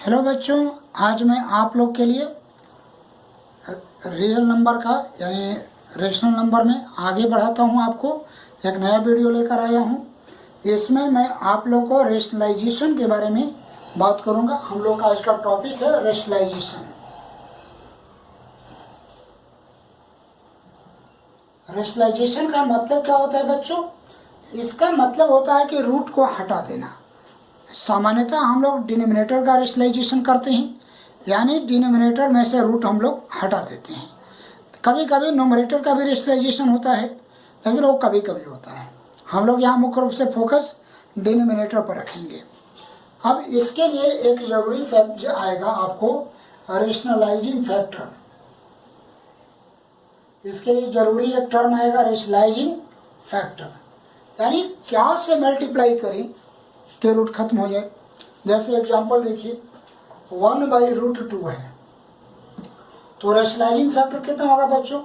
Hello बच्चों, आज मैं आप लोग के लिए रियल नंबर का यानी रेशनल नंबर में आगे बढ़ाता हूं। आपको एक नया वीडियो लेकर आया हूं। इसमें मैं आप लोग को रेशनलाइजेशन के बारे में बात करूंगा। हम लोग का आज का टॉपिक है रेशनलाइजेशन। रेशनलाइजेशन का मतलब क्या होता है बच्चों? इसका मतलब होता है कि रूट को हटा देना। सामान्यतः हम लोग डिनोमिनेटर का रेशनलाइजेशन करते हैं, यानी डिनोमिनेटर में से रूट हम लोग हटा देते हैं। कभी कभी नोमरेटर का भी रेशनलाइजेशन होता है, लेकिन वो कभी कभी होता है। हम लोग यहाँ मुख्य रूप से फोकस डिनोमिनेटर पर रखेंगे। अब इसके लिए एक जरूरी फैक्ट आएगा आपको, रेशनलाइजिंग फैक्टर। इसके लिए जरूरी एक टर्म आएगा रेशनलाइजिंग फैक्टर, यानी क्या से मल्टीप्लाई करें कि रूट खत्म हो जाए। जैसे एग्जांपल देखिए, 1/√2 है, तो रेशनलाइजिंग फैक्टर कितना होगा बच्चों?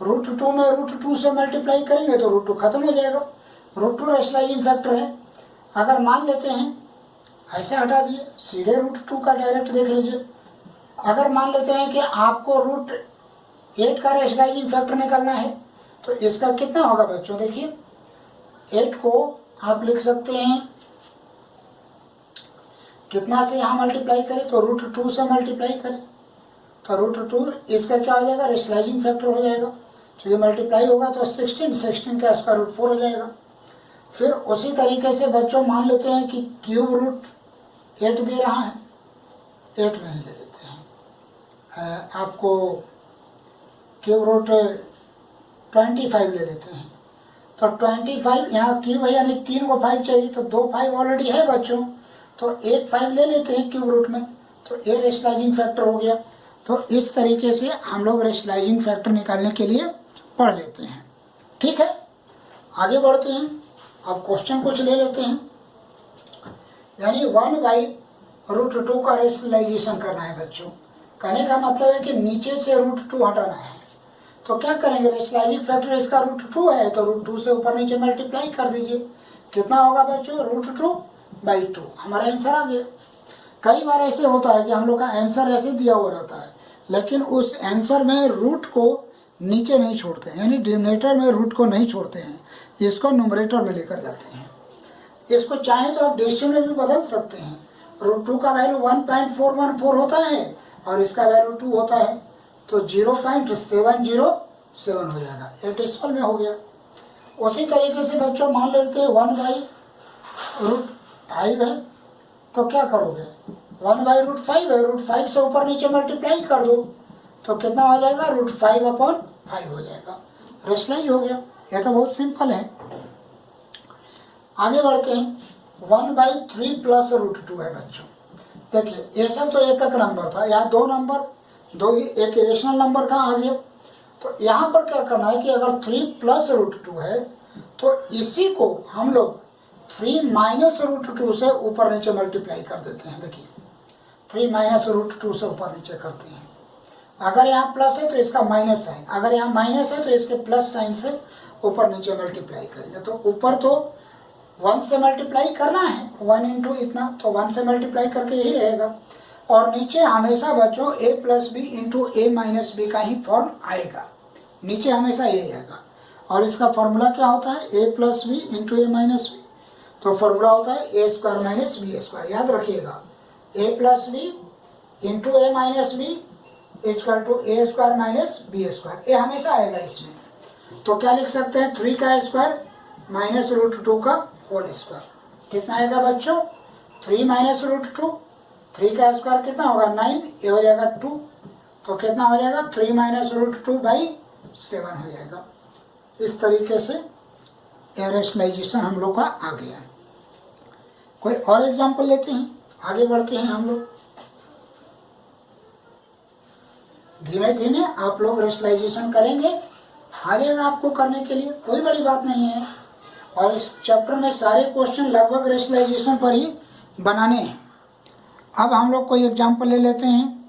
√2 में √2 से मल्टीप्लाई करेंगे तो √2 खत्म हो जाएगा। √2 रेशनलाइजिंग फैक्टर है। अगर मान लेते हैं, ऐसे हटा दिए, सीधे √2 का डायरेक्ट देख लीजिए। अगर मान लेते हैं कि आपको √8 का रेशनलाइजिंग फैक्टर निकालना है, तो इसका कितना होगा बच्चों? देखिए, 8 को आप लिख सकते हैं कितना से यहाँ मल्टीप्लाई करें, तो √2 से मल्टीप्लाई करें तो √2 इसका क्या हो जाएगा? रेशनलाइजिंग फैक्टर हो जाएगा। तो ये मल्टीप्लाई होगा तो 16 का स्क्वायर रूट 4 हो जाएगा। फिर उसी तरीके से बच्चों मान लेते हैं कि क्यूब रूट 8 दे रहा है, 8 नहीं ले लेते हैं, आपको क्यूब रूट 25 ले लेते हैं। तो 25 यहाँ क्यूब है, यानी 3 को 5 चाहिए, तो 2 5 ऑलरेडी है बच्चों, तो 1 5 ले लेते हैं क्यूब रूट में, तो ये रेशनलाइजिंग फैक्टर हो गया। तो इस तरीके से हम लोग रेशनलाइजिंग फैक्टर निकालने के लिए पढ़ लेते हैं। ठीक है, आगे बढ़ते हैं। अब क्वेश्चन कुछ ले लेते हैं, यानी 1/√2 का रेशनलाइजेशन करना है बच्चों। कहने का मतलब है कि नीचे से √2 हटाना है। तो क्या करेंगे? रेशनलाइजिंग फैक्टर इसका √2 है, तो √2 से ऊपर नीचे मल्टीप्लाई कर दीजिए। कितना होगा बच्चों? √2/2। हमारा आंसर आ गया। कई बार ऐसे होता है कि हम लोग का आंसर ऐसे दिया हुआ रहता है, लेकिन उस आंसर में रूट को नीचे नहीं छोड़ते हैं, यानी डिनोमिनेटर में रूट को नहीं छोड़ते हैं, इसको न्यूमरेटर में लेकर जाते हैं। इसको चाहे तो आप डेसिमल में भी बदल सकते हैं। √2 का वैल्यू 1.414 होता है और इसका वैल्यू 2 होता है, तो 0.707 हो जाएगा, एक डेसिमल में हो गया। उसी तरीके से बच्चों मान लेते हैं 1/√5 है, तो क्या करोगे? 1/√5 है, √5 से ऊपर नीचे मल्टीप्लाई कर दो, तो कितना हो जाएगा? √5/5 हो जाएगा। रेशनलाइज हो गया। यह तो बहुत सिंपल है। आगे बढ़ते हैं। 1/3 + √2 है बच्चों। देखिए, ये सब तो एक एक नंबर था, यहाँ दो नंबर, दो ही एक रेशनल नंबर का आ गया। तो यहाँ पर क्या करना है कि अगर 3 + √2 है, तो इसी को हम लोग 3 - √2 से ऊपर नीचे मल्टीप्लाई कर देते हैं। देखिए, 3 - √2 से ऊपर नीचे करते हैं। अगर यहाँ प्लस है तो इसका माइनस साइन, अगर यहाँ माइनस है तो इसके प्लस साइन से ऊपर नीचे मल्टीप्लाई करिए। तो ऊपर तो 1 से मल्टीप्लाई करना है, 1 × इतना, तो 1 से मल्टीप्लाई करके यही रहेगा। और नीचे हमेशा बच्चों a + b × a - b का ही फॉर्म आएगा, नीचे हमेशा यही आएगा। और इसका फॉर्मूला क्या होता है? a + b × a - b। तो फॉर्मूला होता है a² - b²। याद रखिएगा, a + b × a - b = a² - b²। ये हमेशा आएगा इसमें। तो क्या लिख सकते हैं? 3 का स्क्वायर - √2 का होल स्क्वायर। कितना आएगा बच्चों? 3 - √2, 3 का स्क्वायर कितना होगा? 9, ये हो जाएगा 2, तो कितना हो जाएगा? 3 - √2/7 हो जाएगा। इस तरीके से रेशनलाइजेशन हम लोग का आ गया। कोई और एग्जांपल लेते हैं, आगे बढ़ते हैं हम लोग। धीमे धीमे आप लोग रेशनलाइजेशन करेंगे, आगे आपको करने के लिए कोई बड़ी बात नहीं है। और इस चैप्टर में सारे क्वेश्चन लगभग रेशनलाइजेशन पर ही बनाने हैं। अब हम लोग कोई एग्जांपल ले लेते हैं।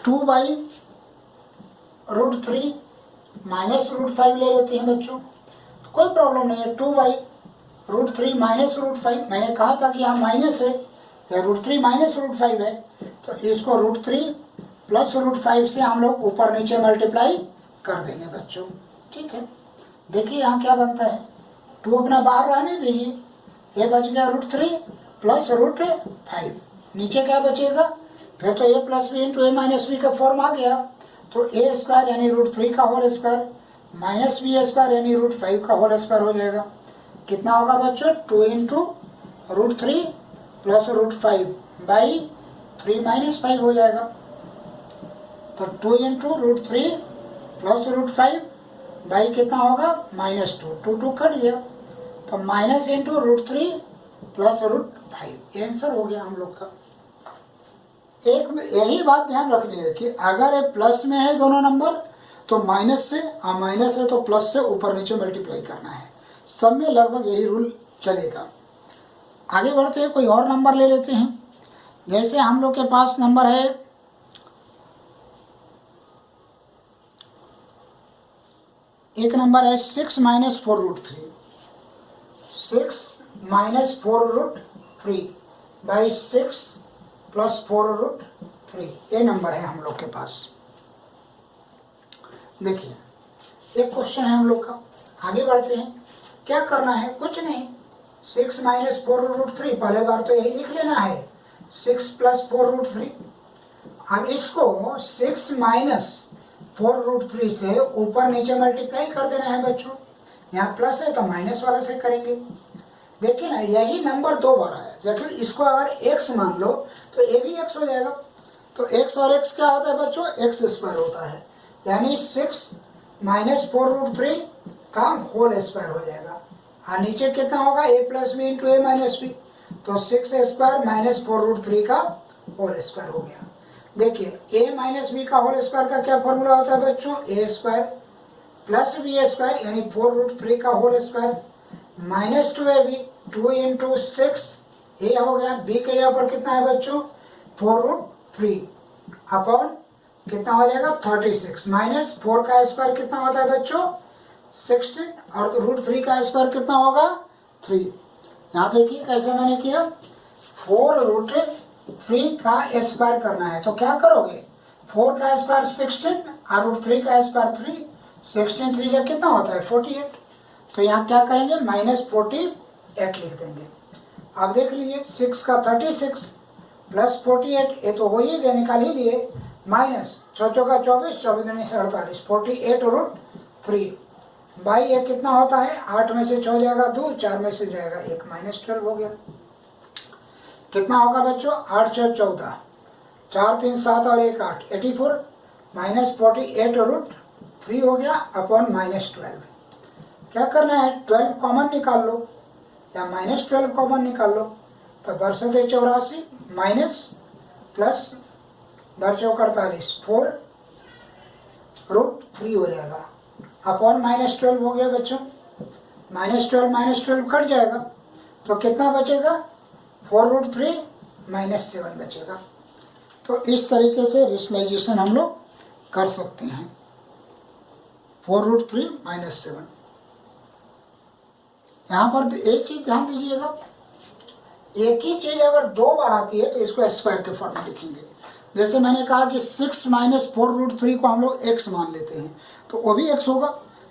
2/√3 - √5 ले लेते हैं बच्चों, तो कोई प्रॉब्लम नहीं है। 2/√3 - √5, मैंने कहा था कि यहाँ माइनस है, या √3 माइनस √5 है, तो इसको √3 प्लस √5 से हम लोग ऊपर नीचे मल्टीप्लाई कर देंगे बच्चों। ठीक है, देखिए यहाँ क्या बनता है, 2 अपना बाहर रहने दीजिए, ये बच गया √3 प्लस √5, नीचे क्या बचेगा, फिर तो a plus B into A minus B का फॉर्म आ गया, तो a स्क्वायर यानी √3 का whole square minus B square यानी √5 का होल स्क्वायर हो जाएगा। कितना होगा बच्चों, 2 इंटू √3 प्लस √5 बाई 3 माइनस 5 हो जाएगा। तो 2 इंटू √3 प्लस √5 बाई कितना होगा, -2, 2 कट गया, तो माइनस इंटू √3 प्लस √5, ये आंसर हो गया हम लोग का। एक यही बात ध्यान रखनी है कि अगर ये प्लस में है दोनों नंबर तो माइनस से, माइनस है तो प्लस से ऊपर नीचे मल्टीप्लाई करना है, सब में लगभग यही रूल चलेगा। आगे बढ़ते हैं, कोई और नंबर ले लेते हैं। जैसे हम लोग के पास नंबर है एक नंबर है 6 माइनस 4√3, 6 माइनस 4√3 बाई 6 प्लस 4√3, ये नंबर है हम लोग के पास। देखिए एक क्वेश्चन है हम लोग का, आगे बढ़ते हैं। क्या करना है, कुछ नहीं, 6 माइनस 4√3, पहले बार तो यही लिख लेना है, 6 प्लस 4√3। अब इसको 6 माइनस 4√3 से ऊपर नीचे मल्टीप्लाई कर देना है बच्चों। यहाँ प्लस है तो माइनस वाला से करेंगे। देखिए ना, यही नंबर 2 बार आया, देखिए इसको अगर x मान लो तो ये भी x हो जाएगा। तो x और x क्या होता है बच्चों, x स्क्वायर होता है, यानी 6 माइनस 4√3 का होल स्क्वायर हो जाएगा। और नीचे कितना होगा, a plus B into A minus B, तो 6 स्क्वायर माइनस 4√3 का होल स्क्वायर हो गया। देखिए a माइनस बी का होल स्क्वायर का क्या फॉर्मूला होता है बच्चों, a square plus B square यानी 4√3 का whole square minus 2ab, 2 into 6, A हो गया, b के यहाँ पर कितना है बच्चों 4√3 अपॉन कितना हो जाएगा 36, माइनस 4 का स्क्वायर कितना होता है बच्चों 16, और √3 का स्क्वायर कितना होगा 3। यहाँ देखिए कैसे मैंने किया, 4√3 का स्क्वायर करना है, तो क्या करोगे, 4 का स्क्वायर 16 और √3 का स्क्वायर 3, 16 3 का कितना होता है 48, तो यहाँ क्या करेंगे -48 लिख देंगे। अब देख लीजिए 6 का 36 प्लस 48, ये तो हो ही गया, निकाल ही लिए, माइनस 6 का 24, 24 दूनी 48, 48√3 बाई ये कितना होता है, 8 में से 6 जाएगा 2, 4 में से जाएगा 1, -12 हो गया। कितना होगा बच्चों, 8 6 14, 4 3 7 और 1 8, 84 माइनस 48√3 हो गया अपॉन -12। क्या करना है, 12 कॉमन निकाल लो या -12 कॉमन निकाल लो, तो बरसत 84 माइनस प्लस बरचो 48, 4√3 हो जाएगा अपॉन -12 हो गया बच्चों, -12 कट जाएगा, तो कितना बचेगा 4√3 -7 बचेगा। तो इस तरीके से रेशनलाइजेशन हम लोग कर सकते हैं, 4√3 -7। यहाँ पर एक चीज ध्यान दीजिएगा, एक ही चीज अगर 2 बार आती है तो इसको स्क्वायर के फॉर्म में लिखेंगे। जैसे मैंने कहा कि 6 माइनस 4√3 को हम लोग x मान लेते हैं, तो वो भी x होगा,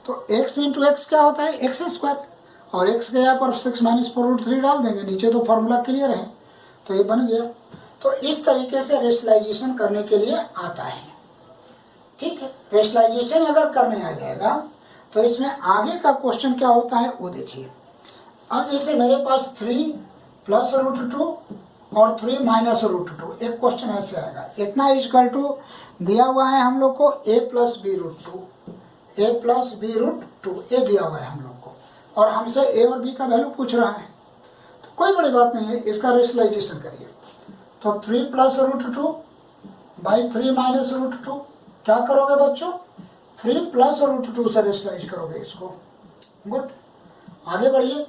तो x इंटू एक्स क्या होता है x स्क्वायर, और x के यहाँ पर 6 माइनस 4√3 डाल देंगे, नीचे तो फॉर्मूला क्लियर है, तो ये बन गया। तो इस तरीके से रेशनलाइजेशन करने के लिए आता है। ठीक है, रेशनलाइजेशन अगर करने आ जाएगा तो इसमें आगे का क्वेश्चन क्या होता है वो देखिए। अब जैसे मेरे पास 3 प्लस √2 और 3 माइनस √2, एक क्वेश्चन ऐसे आएगा, इतना इक्वल टू दिया हुआ है हम लोग को a plus b√2, a plus b√2 ये दिया हुआ है हम लोग को, और हमसे a और b का वैल्यू पूछ रहा है, तो कोई बड़ी बात नहीं है, इसका रेशनलाइजेशन करिए। तो 3 प्लस √2 बाई 3 माइनस √2, क्या करोगे बच्चों 3 प्लस √2 से रेशनलाइज करोगे इसको। गुड, आगे बढ़िए,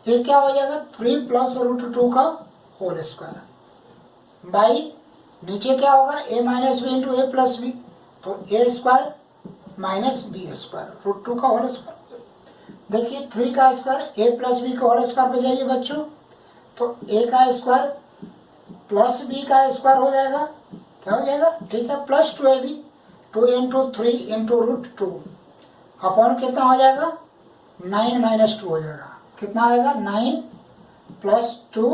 ये क्या हो जाएगा 3 प्लस √2 का होल स्क्वायर बाई नीचे क्या होगा a minus B into A plus B, तो a square minus B square √2 का होल स्क्वायर। देखिए 3 का स्क्वायर a प्लस बी का होल स्क्वायर पे जाइए बच्चों, तो a का स्क्वायर प्लस बी का स्क्वायर हो जाएगा, क्या हो जाएगा, ठीक है, plus 2ab, 2 into 3 into root 2 upon कितना हो जाएगा, 9 माइनस 2 हो जाएगा, कितना आएगा 9 प्लस 2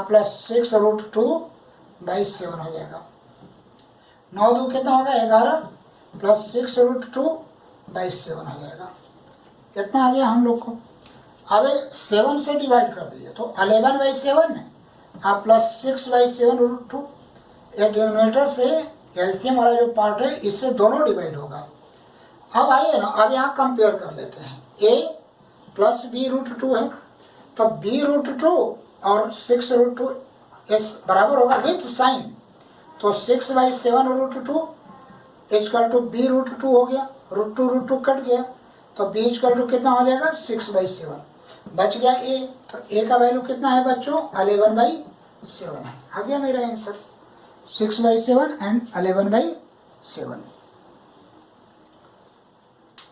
प्लस 6 रूट 2 बाई 7 हो जाएगा। 9 2 कितना होगा 11 प्लस 6 रूट 2 बाई 7 हो जाएगा। इतना आ गया हम लोग को। अब 7 से डिवाइड कर दीजिए तो 11 बाई 7 आप प्लस 6 बाई 7 रूट 2, ये डिनोमिनेटर से एलसीएम वाला जो पार्ट है इससे दोनों डिवाइड होगा। अब आइए ना, अब यहाँ कंपेयर कर लेते हैं, a प्लस बी रूट 2 है तो b रूट 2 और 6 रूट 2 इस बराबर होगा विथ साइन, तो 6 by 7 root 2 is equal to b root 2 हो गया, रूट 2 कट गया तो b इजकल टू कितना हो जाएगा 6 बाई 7, बच गया a, तो a का वैल्यू कितना है बच्चों 11 बाई 7 है। आ गया मेरा आंसर 6 बाई 7 एंड 11 बाई 7।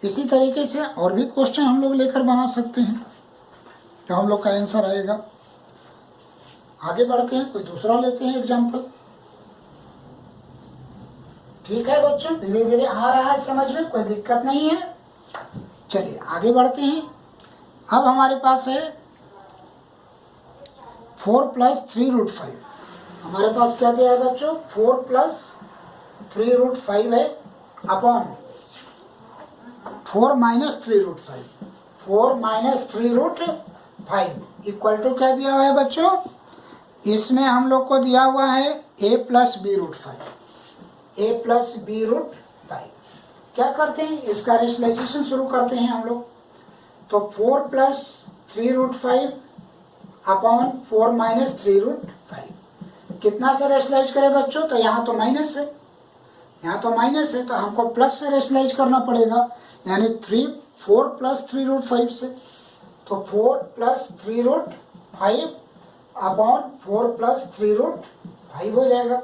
इसी तरीके से और भी क्वेश्चन हम लोग लेकर बना सकते हैं तो हम लोग का आंसर आएगा। आगे बढ़ते हैं, कोई दूसरा लेते हैं एग्जाम्पल। ठीक है बच्चों, धीरे धीरे आ रहा है समझ में, कोई दिक्कत नहीं है। चलिए आगे बढ़ते हैं। अब हमारे पास है 4 प्लस 3 रूट 5। हमारे पास क्या दिया है बच्चों 4 प्लस 3 रूट 5 है upon 4 minus 3 root 5, 4 minus 3 root 5 equal to क्या दिया हुआ है बच्चों, इसमें हम लोग को दिया हुआ है a plus B root 5, a plus B root 5। क्या करते हैं, इसका रेशनलाइजेशन शुरू करते हैं हम लोग। तो 4 plus 3 root 5 upon 4 minus 3 root 5 कितना से रेशनलाइज करें बच्चों, तो यहाँ तो माइनस है, यहाँ तो माइनस है तो हमको प्लस से रेशनलाइज करना पड़ेगा, यानी 4 प्लस 3 रूट 5 से, तो 4 plus 3 root 5 upon 4 plus 3 root 5 हो जाएगा।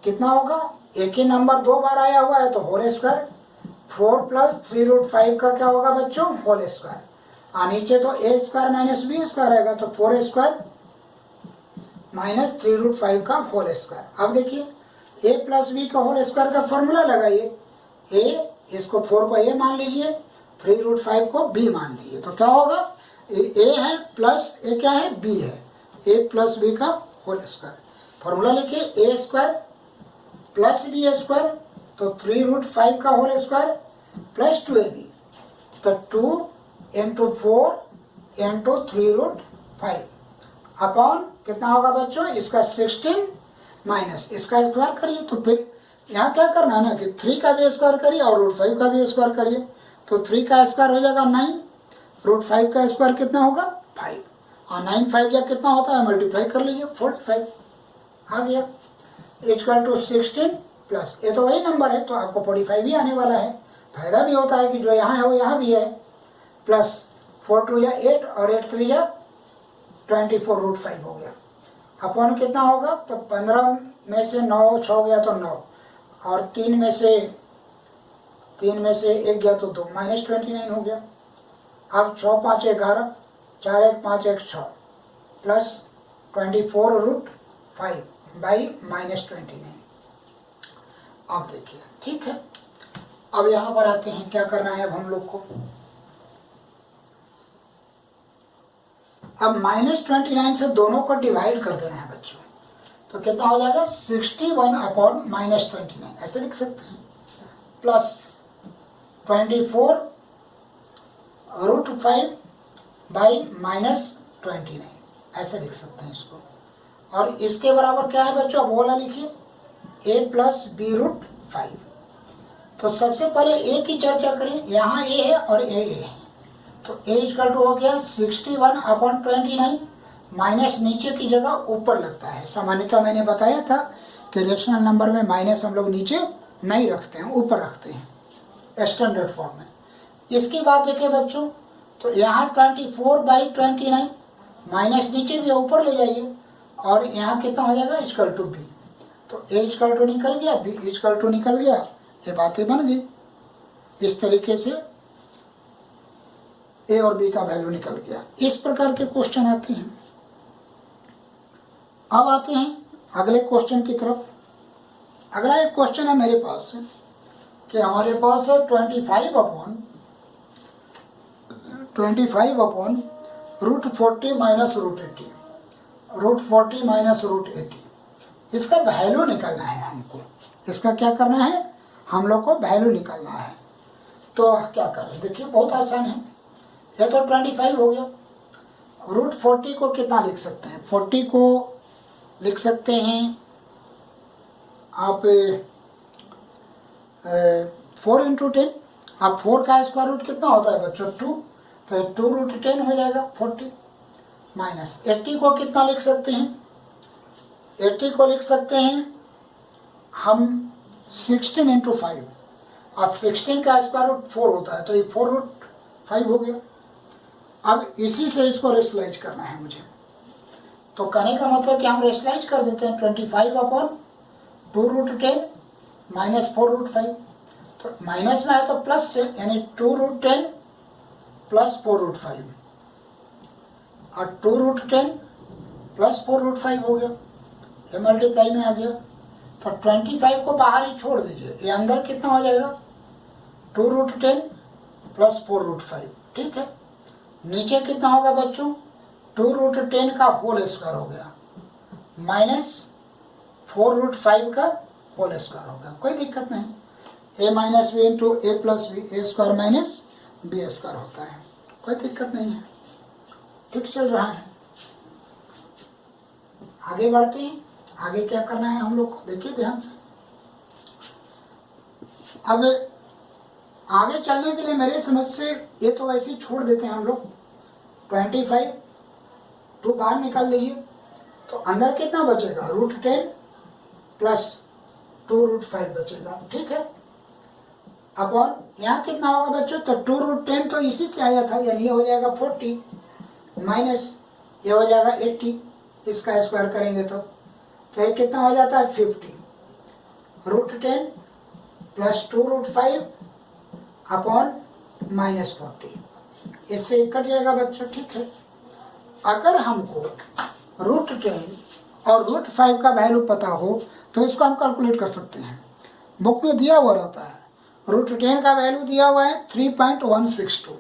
कितना होगा, एक ही नंबर 2 बार आया हुआ है तो होल स्क्वायर, 4 प्लस 3 रूट 5 का क्या होगा बच्चों होल स्क्वायर, और नीचे तो a square minus B square आएगा तो 4 स्क्वायर माइनस 3 रूट 5 का होल स्क्वायर। अब देखिए a प्लस बी का होल स्क्वायर का फॉर्मूला लगाइए, a इसको 4 को a मान लीजिए, 3 रूट 5 को b मान लीजिए, तो क्या होगा a है प्लस a क्या है b है, a प्लस b का होल स्क्वायर। फॉर्मूला लिखिए a square plus B square, तो 3 रूट 5 का होल स्क्वायर प्लस 2ab, तो 2 इंटू 4 इंटू 3 रूट 5 अपॉन कितना होगा बच्चों, इसका 16 माइनस इसका स्क्वायर करिए, तो फिर यहाँ क्या करना है ना कि 3 का भी स्क्वायर करिए और रूट 5 का भी स्क्वायर करिए, तो 3 का स्क्वायर हो जाएगा 9, रूट 5 का स्क्वायर कितना होगा 5, और 9 5 या कितना होता है मल्टीप्लाई कर लीजिए 45 आ गया, इक्वल टू 16 प्लस, ये तो वही नंबर है तो आपको 45 भी आने वाला है। फायदा भी होता है कि जो यहाँ है वो यहाँ भी है, प्लस 4 2 या 8 और 8 3 या 24 रूट 5 हो गया, अपॉन कितना होगा, तो 15 में से 9 6 गया तो 9, और 3 में से 1 गया तो 2 माइनस 29 हो गया। अब 6 5 11, 4 1 5 1 6 प्लस 24 रूट 5 बाई माइनस 29। अब देखिए ठीक है, अब यहाँ पर आते हैं, क्या करना है अब हम लोग को, अब माइनस 29 से दोनों को डिवाइड कर देना है बच्चों, तो कितना हो जाएगा 61 अपॉन माइनस 29 ऐसे लिख सकते हैं, प्लस 24 रूट 5 बाई माइनस 29 ऐसे लिख सकते हैं इसको, और इसके बराबर क्या है बच्चों, अब वाला लिखिए a प्लस बी रूट 5। तो सबसे पहले a की चर्चा करें, यहाँ a है और a है, तो a इक्वल टू हो गया 61 अपॉन 29, माइनस नीचे की जगह ऊपर लगता है। सामान्यतः मैंने बताया था कि रेशनल नंबर में माइनस हम लोग नीचे नहीं रखते हैं, ऊपर रखते हैं स्टैंडर्ड फॉर्म में। इसकी बात देखिए बच्चों, तो यहाँ 24 बाई 29 माइनस नीचे भी ऊपर ले जाइए, और यहाँ कितना हो जाएगा इक्वल टू बी, तो a इक्वल टू निकल गया, b इक्वल टू निकल गया, ये बातें बन गई। इस तरीके से a और b का वैल्यू निकल गया। इस प्रकार के क्वेश्चन आते हैं। अब आते हैं अगले क्वेश्चन की तरफ। अगला एक क्वेश्चन है मेरे पास कि हमारे पास है 25 अपॉन √40 माइनस √80, √40 माइनस √80। इसका वैल्यू निकालना है हमको। इसका क्या करना है, हम लोग को वैल्यू निकालना है। तो क्या करें, देखिए बहुत आसान है। ये तो 25 हो गया। √40 को कितना लिख सकते हैं, 40 को लिख सकते हैं आप 4 इंटू 10। अब 4 का स्क्वायर रूट कितना होता है बच्चों, 2, तो 2√10 हो जाएगा 40। माइनस 80 को कितना लिख सकते हैं, 80 को लिख सकते हैं हम 16 इंटू 5, और 16 का स्क्वायर रूट 4 होता है, तो ये 4√5 हो गया। अब इसी से इसको रेशनलाइज करना है मुझे। तो करने का मतलब कि हम रेशनलाइज कर देते हैं 25 अपॉन 2√10 माइनस 4√5। तो माइनस में है तो प्लस से, यानी 2√10 प्लस 4√5, और 2√10 प्लस 4√5 हो गया। ये मल्टीप्लाई में आ गया। तो 25 को बाहर ही छोड़ दीजिए, ये अंदर कितना हो जाएगा, 2√10 प्लस 4√5। ठीक है, नीचे कितना होगा बच्चों, 2√10 का होल स्क्वायर हो गया माइनस 4√5 का होल स्क्वायर हो गया। कोई दिक्कत नहीं, a minus B into A plus B, A square minus B square होता है, कोई दिक्कत नहीं है। ठीक चल रहा है। आगे बढ़ते हैं। आगे क्या करना है हम लोग को, देखिए ध्यान से। अब आगे चलने के लिए मेरे समझ से ये तो वैसे ही छोड़ देते हैं हम लोग। 25 2 बाहर निकाल लीजिए, तो अंदर कितना बचेगा, √10 प्लस 2√5 बचेगा। ठीक है, अपॉन यहाँ कितना होगा बच्चों, तो 2√10 तो इसी से आया था, यानी ये हो जाएगा 40 माइनस ये हो जाएगा 80, इसका स्क्वायर करेंगे तो ये कितना हो जाता है 50, √10 प्लस 2√5 अपॉन माइनस 40, इससे कट जाएगा बच्चों। ठीक है, अगर हमको √10 और √5 का वैल्यू पता हो तो इसको हम कैलकुलेट कर सकते हैं। बुक में दिया हुआ रहता है, √10 का वैल्यू दिया हुआ है 3.162,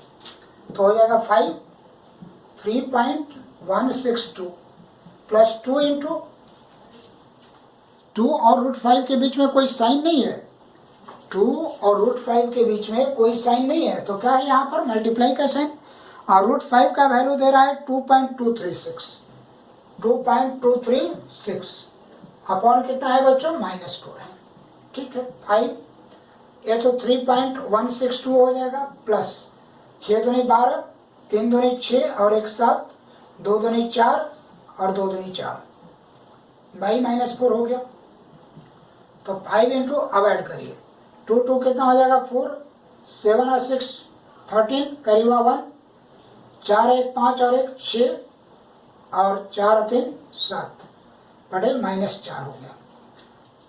तो हो जाएगा 3.162 प्लस 2 इंटू 2 और √5 के बीच में कोई साइन नहीं है, 2 और √5 के बीच में कोई साइन नहीं है, तो क्या है यहाँ पर मल्टीप्लाई का साइन। और √5 का वैल्यू दे रहा है 2.236 अपॉन कितना है बच्चों, -4 है। ठीक है, 5 ये तो 3.162 हो जाएगा, प्लस 6 दूनी 12, 3 दूनी 6 और 1 7, 2 दूनी 4 और 2 दूनी 4, बाई -4 हो गया। तो 5 इंटू अब ऐड करिए, 2 कितना हो जाएगा 4, 7 और 6 13, करीबा 1, 4 1 5 और 1 6 और 4 3 7 बटे -4 हो गया।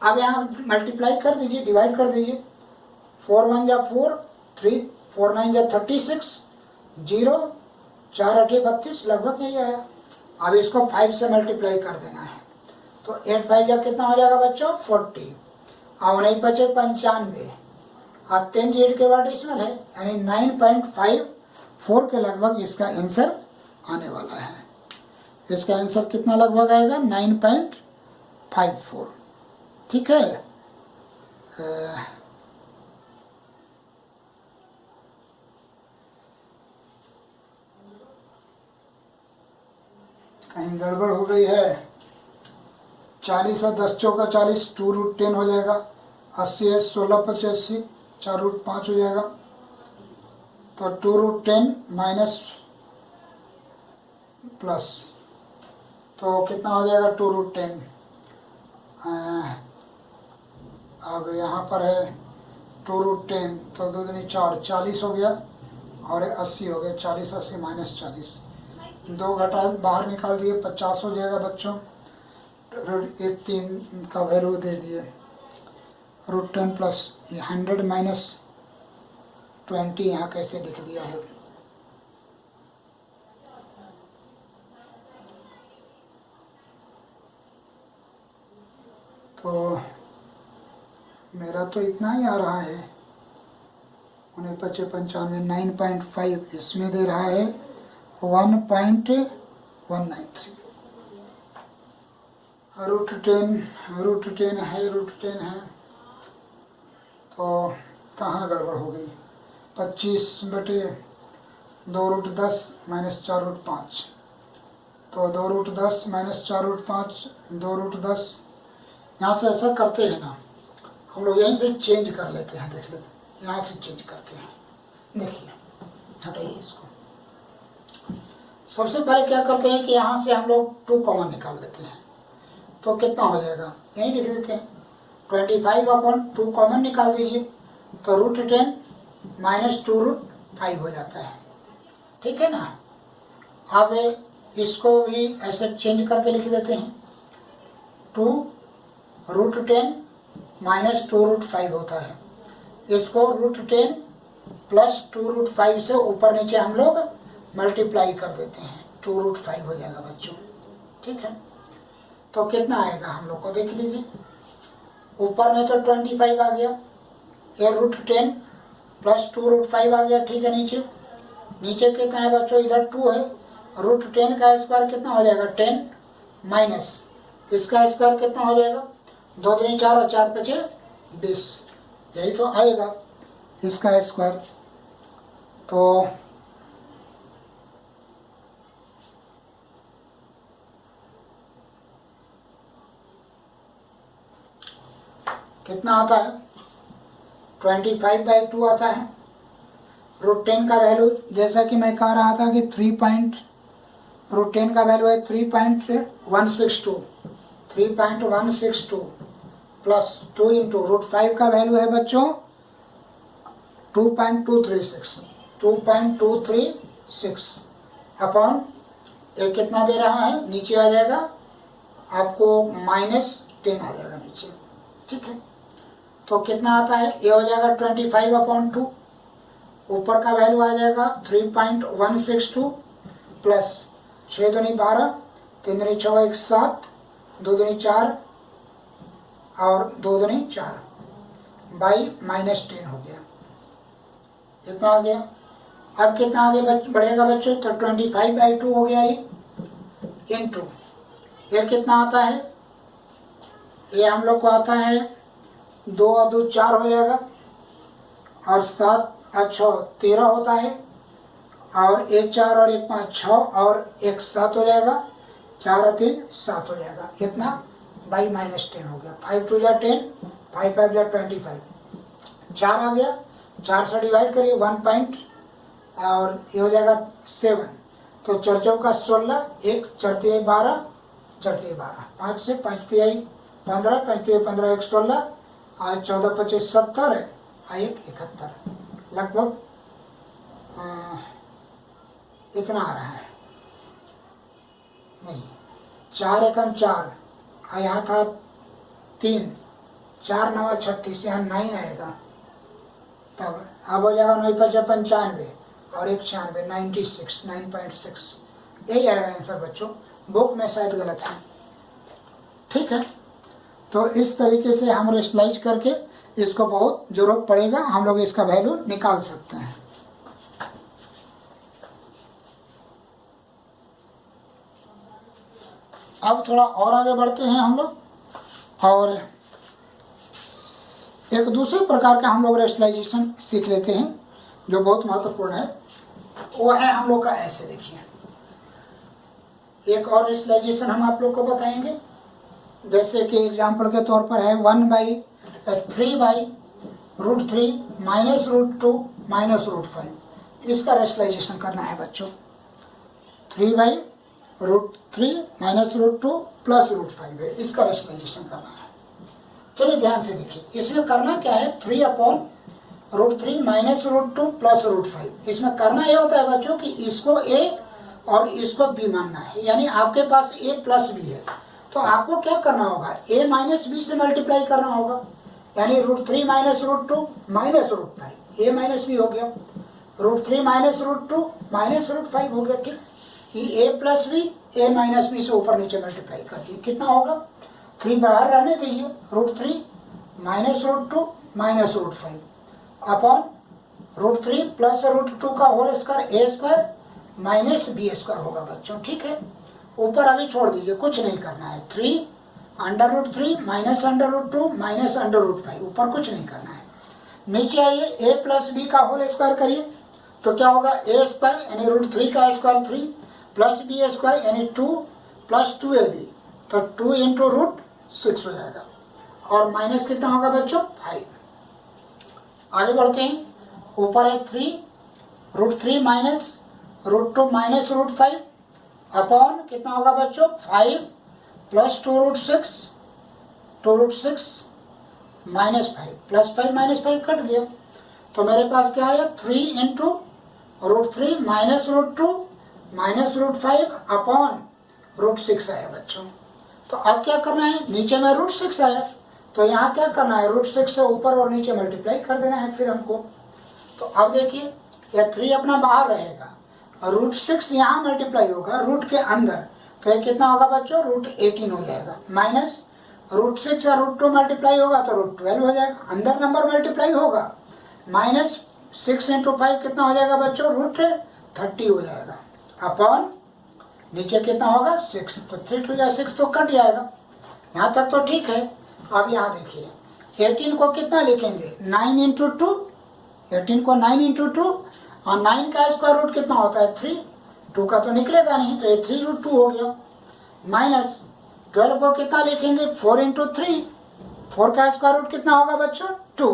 अब यहाँ मल्टीप्लाई कर दीजिए, डिवाइड कर दीजिए, 4 1 जा 4, 3 4 9 जा 36, 0 4 8 32, लगभग यही आया। अब इसको 5 से मल्टीप्लाई कर देना है, तो 8 5 जा कितना हो जाएगा बच्चों 40, और नहीं बचे 95, और 10 0 के बाद डेसिमल है, यानी 9.54 के लगभग इसका आंसर आने वाला है। इसका आंसर कितना लगभग आएगा, 9.54। ठीक है, कहीं गड़बड़ हो गई है। 40 और 10 चौका 40, 2√10 हो जाएगा। 80 है 16 85, 4√5 हो जाएगा। तो 2√10 माइनस प्लस, तो कितना हो जाएगा 2√10। अब यहाँ पर है 2√10, तो 2 दूनी 4, 40 हो गया, और 80 हो गया, 40 80 -40, 2 घटा बाहर निकाल दिए, 50 हो जाएगा बच्चों। ये 3 का वैल्यू दे दिए, √10 प्लस 100 माइनस 20, यहाँ कैसे लिख दिया है, तो मेरा तो इतना ही आ रहा है, 95 9.5, इसमें दे रहा है 1.193। रूट टेन है, तो कहाँ गड़बड़ हो गई। 25/2√10 - 4√5, तो 2√10 - 4√5 2√10। यहाँ से ऐसा करते हैं ना हम लोग, यहीं से चेंज कर लेते हैं, देख लेते हैं, यहाँ से चेंज करते हैं। देखिए हटाइए इसको। सबसे पहले क्या करते हैं कि यहाँ से हम लोग 2 कॉमन निकाल लेते हैं, तो कितना हो जाएगा, यहीं लिख देते हैं 25/2 कॉमन निकाल दीजिए, तो √10 - 2√5 हो जाता है। ठीक है ना। अब इसको भी ऐसे चेंज करके लिख देते हैं, 2√10 - 2√5 होता है। इसको √10 + 2√5 से ऊपर नीचे हम लोग मल्टीप्लाई कर देते हैं, 2√5 हो जाएगा बच्चों। ठीक है, तो कितना आएगा हम लोग को देख लीजिए। ऊपर में तो 25 आ गया, ये √10 + 2√5 आ गया। ठीक है, नीचे कितना है बच्चों, इधर 2 है। √10 का स्क्वायर कितना हो जाएगा, 10 माइनस इसका स्क्वायर कितना हो जाएगा, 2 दूनी 4 और 4 × 5 = 20, यही तो आएगा इसका स्क्वायर। तो कितना आता है, 25/2 आता है। √10 का वैल्यू जैसा कि मैं कह रहा था कि √10 का वैल्यू है 3.162 प्लस 2 इंटू √5 का वैल्यू है बच्चों 2.236 अपॉन एक कितना दे रहा है, नीचे आ जाएगा आपको -10 आ जाएगा नीचे। ठीक है, तो कितना आता है, ये हो जाएगा 25/2, ऊपर का वैल्यू आ जाएगा 3.162 प्लस 6 दूनी 12, 3 दूनी 6 1 7, 2 दूनी 4 और 2 दूनी 4 बाई -10 हो गया। कितना आ गया, अब कितना आगे बढ़ेगा बच्चों, तो 25/2 हो गया ये, इंटू ये कितना आता है, ये हम लोग को आता है 2 और 2 4 हो जाएगा, और 7 और 6 13 होता है, और 1 4 और 1 5 6 और 1 7 हो जाएगा, 4 और 3 7 हो जाएगा। कितना, बाई -10 हो गया। 5 2 = 10, 5 5 = 25, 4 आ गया, 4 से डिवाइड करिए 1 पॉइंट और ये हो जाएगा 7, तो 4 चौका 16, 1 4 3 12, 4 3 12, 5 से 5 3 15, 5 3 15 1 16, आज 14 25 70 है, 1 71, लगभग इतना आ रहा है। नहीं, 4 एकम 4, यहाँ था 3, 4 9 36, यहाँ 9 आएगा, तब अब हो जाएगा 9 5 95 और 1 96, 96 9.6, यही आएगा आंसर बच्चों। बुक में शायद गलत है। ठीक है, तो इस तरीके से हम रेशनलाइज करके इसको बहुत जरूरत पड़ेगा, हम लोग इसका वैल्यू निकाल सकते हैं। अब थोड़ा और आगे बढ़ते हैं हम लोग, और एक दूसरे प्रकार का हम लोग रेशनलाइजेशन सीख लेते हैं जो बहुत महत्वपूर्ण है। वो है हम लोग का ऐसे, देखिए एक और रेशनलाइजेशन हम आप लोग को बताएंगे, जैसे कि एग्जाम्पल के तौर पर है 1/3/√3 -√2 -√5, इसका रेशनलाइजेशन करना है बच्चों। 3/√3 -√2 + √5 है, इसका रेशनलाइजेशन करना है। चलिए ध्यान से देखिए, इसमें करना क्या है, 3/√3 -√2 + √5। इसमें करना यह होता है बच्चों कि इसको a और इसको b मानना है, यानी आपके पास a + b है, तो आपको क्या करना होगा, a - b से मल्टीप्लाई करना होगा, यानी √3 - √2 -√5, a - b हो गया, √3 - √2 -√5 हो गया। ठीक, ये a + b a - b से ऊपर नीचे मल्टीप्लाई कर दिए, कितना होगा, 3 बाहर रहने दीजिए, √3 माइनस √2 माइनस √5 अपॉन √3 प्लस √2 का होल स्क्वायर ए स्क्वायर माइनस बी स्क्वायर होगा बच्चों। ठीक है, ऊपर अभी छोड़ दीजिए, कुछ नहीं करना है। 3 √3 माइनस √2 माइनस √5, ऊपर कुछ नहीं करना है। नीचे आइए, ए प्लस बी का होल स्क्वायर करिए तो क्या होगा, ए स्क्वायर यानी √3 का स्क्वायर 3 प्लस बी स्क्वायर यानी 2 प्लस 2ab, तो 2 इंटू √6 हो जाएगा और माइनस कितना होगा बच्चों 5। आगे बढ़ते हैं, ऊपर है 3 √3 माइनस √2 माइनस √5 अपॉन कितना होगा बच्चों 5 plus 2 √6 minus 5 plus 5 minus 5 cut गया, तो मेरे पास क्या आया 3 इंटू √3 माइनस √2 माइनस √5 अपॉन √6 आया बच्चों। तो अब क्या करना है, नीचे में √6 आया तो यहाँ क्या करना है, √6 से ऊपर और नीचे मल्टीप्लाई कर देना है फिर हमको। तो अब देखिए, यह 3 अपना बाहर रहेगा, √6 यहाँ मल्टीप्लाई होगा रूट के अंदर, तो ये कितना होगा बच्चों √18 हो जाएगा, माइनस √6 या √2 मल्टीप्लाई होगा तो √12 हो जाएगा, अंदर नंबर मल्टीप्लाई होगा, माइनस 6 इंटू 5 कितना हो जाएगा बच्चों √30 हो जाएगा अपॉन नीचे कितना होगा 6, तो 3 2 6 तो कट जाएगा। यहाँ तक तो ठीक है। अब यहाँ देखिए, 18 को कितना लिखेंगे 9 इंटू 2, 18 को 9 इंटू 2 और 9 का स्क्वायर रूट कितना होता है 3, 2 का तो निकलेगा नहीं तो ये 3√2 हो गया, माइनस 12 को कितना लिखेंगे 4 इंटू 3, 4 का स्क्वायर रूट कितना होगा बच्चों 2,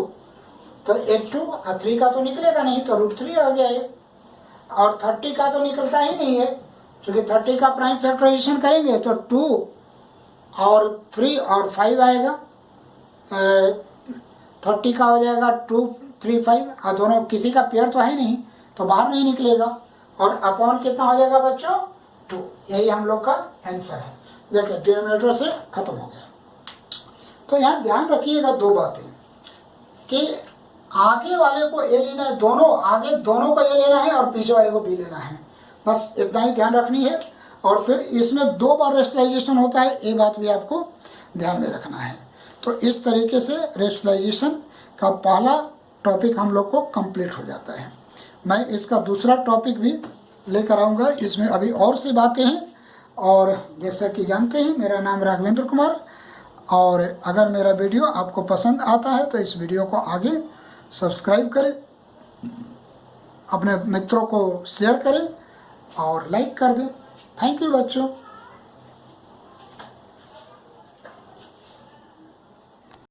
तो 2 और 3 का तो निकलेगा नहीं तो √3 हो गया ये, और 30 का तो निकलता ही नहीं है क्योंकि 30 का प्राइम फैक्टराइजेशन करेंगे तो 2 और 3 और 5 आएगा, 30 का हो जाएगा 2 3 5 और दोनों किसी का पेयर तो है नहीं तो बाहर नहीं निकलेगा, और अपॉन कितना हो जाएगा बच्चों 2, यही हम लोग का आंसर है। देखिए डिनोमिनेटर से खत्म हो गया। तो यहाँ ध्यान रखिएगा दो बातें कि आगे वाले को ए लेना है, दोनों आगे दोनों को ए लेना है और पीछे वाले को बी लेना है, बस इतना ही ध्यान रखनी है। और फिर इसमें 2 बार रेशनलाइजेशन होता है, ये बात भी आपको ध्यान में रखना है। तो इस तरीके से रेशनलाइजेशन का पहला टॉपिक हम लोग को कंप्लीट हो जाता है। मैं इसका दूसरा टॉपिक भी लेकर आऊँगा, इसमें अभी और सी बातें हैं। और जैसा कि जानते हैं मेरा नाम राघवेंद्र कुमार, और अगर मेरा वीडियो आपको पसंद आता है तो इस वीडियो को आगे सब्सक्राइब करें, अपने मित्रों को शेयर करें और लाइक कर दें। थैंक यू बच्चों।